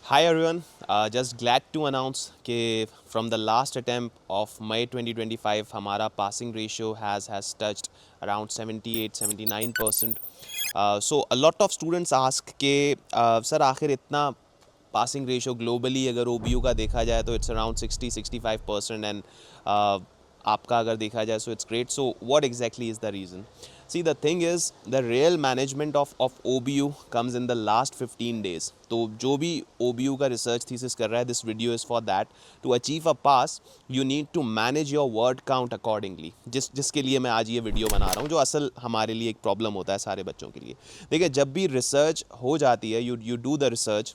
Hi everyone, just glad to announce कि from the last attempt of May 2025 हमारा passing ratio has touched around 78-79%. So a lot of students ask कि sir आखिर इतना passing ratio globally अगर OBU का देखा जाए तो it's around 60-65% and आपका अगर देखा जाए so it's great. So what exactly is the reason? See, the thing is, the real management of OBU comes in the last 15 days. तो जो भी OBU का research thesis कर रहा है, this video is for that. To achieve a pass, you need to manage your word count accordingly. जिसके लिए मैं आज ये वीडियो बना रहा हूँ, जो असल हमारे लिए एक प्रॉब्लम होता है सारे बच्चों के लिए. देखिए, जब भी रिसर्च हो जाती है, you do the research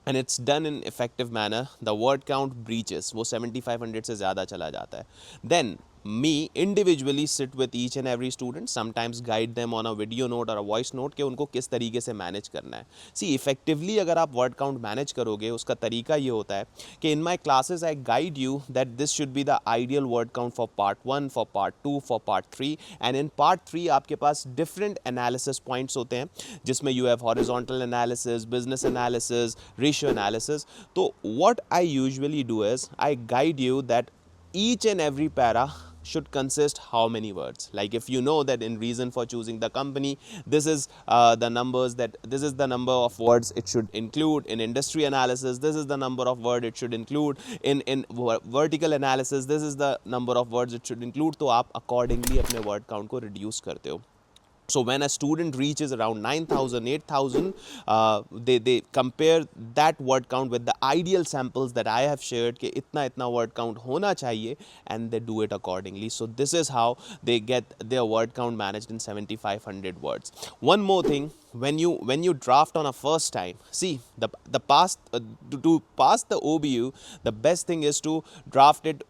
and it's done in effective manner, the word count breaches, वो 7500 से ज़्यादा चला जाता है. Then me individually sit with each and every student, sometimes guide them on a video note or a voice note कि उनको किस तरीके से मैनेज करना है. See, effectively अगर आप word count मैनेज करोगे, उसका तरीका ये होता है कि in my classes I guide you that this should be the ideal word count for part 1, for part 2, for part 3, and in part 3 आपके पास different analysis points होते हैं जिसमें you have horizontal analysis, business analysis, ratio analysis. तो what I usually do is I guide you that each and every para should consist how many words. Like if you know that in reason for choosing the company, this is the numbers that this is the number of words it should include. In industry analysis, this is the number of word it should include. In vertical analysis, this is the number of words it should include. तो आप accordingly अपने word count को reduce करते हो. So when a student reaches around 9,000, 8,000, they compare that word count with the ideal samples that I have shared कि इतना word count होना चाहिए, and they do it accordingly. So this is how they get their word count managed in 7,500 words. One more thing, when you draft on a first time, see the past to pass the OBU, the best thing is to draft it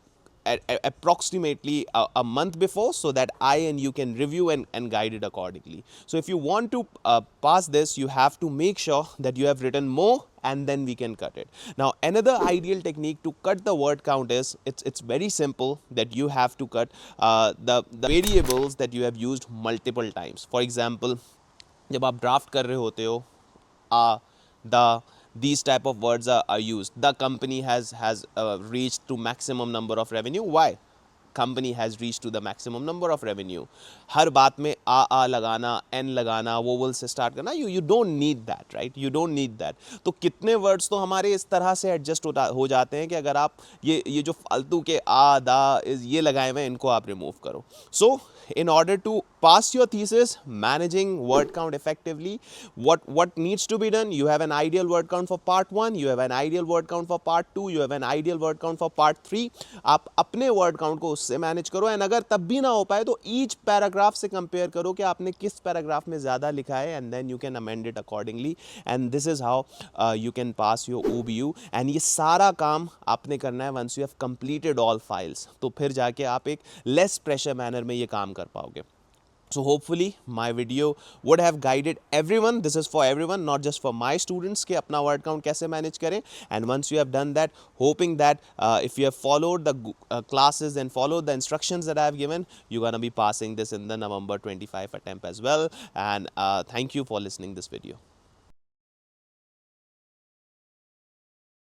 approximately a month before so that I and you can review and guide it accordingly. So if you want to pass this, you have to make sure that you have written more and then we can cut it. Now another ideal technique to cut the word count is it's very simple, that you have to cut the variables that you have used multiple times. For example, जब आप draft कर रहे होते हो the these type of words are used. The company has reached to maximum number of revenue. Why? Company has reached to the maximum number of revenue. हर बात में आ लगाना, N लगाना, वोवल से स्टार्ट करना, you don't need that, right? You don't need that. तो कितने words तो हमारे इस तरह से एडजस्ट हो जाते हैं कि अगर आप ये जो फालतू के आ दा ये लगाए हुए इनको आप रिमूव करो. So in order to pass your thesis managing word count effectively, what needs to be done? You have an ideal word count for part 1, you have an ideal word count for part 2, you have an ideal word count for part 3. आप अपने word count को उससे manage करो, and अगर तब भी ना हो पाए तो ईच पैराग्राफ से कंपेयर करो कि आपने किस पैराग्राफ में ज़्यादा लिखा है, and then you can amend it accordingly, and this is how you can pass your OBU. And ये सारा काम आपने करना है once you have completed all files, तो फिर जाके आप एक लेस प्रेशर मैनर में ये काम कर पाओगे. So hopefully my video would have guided everyone. This is for everyone, not just for my students कि अपना word count कैसे manage करें. And once you have done that, hoping that if you have followed the classes and followed the instructions that I have given, you're gonna be passing this in the November 25 attempt as well. And thank you for listening this video.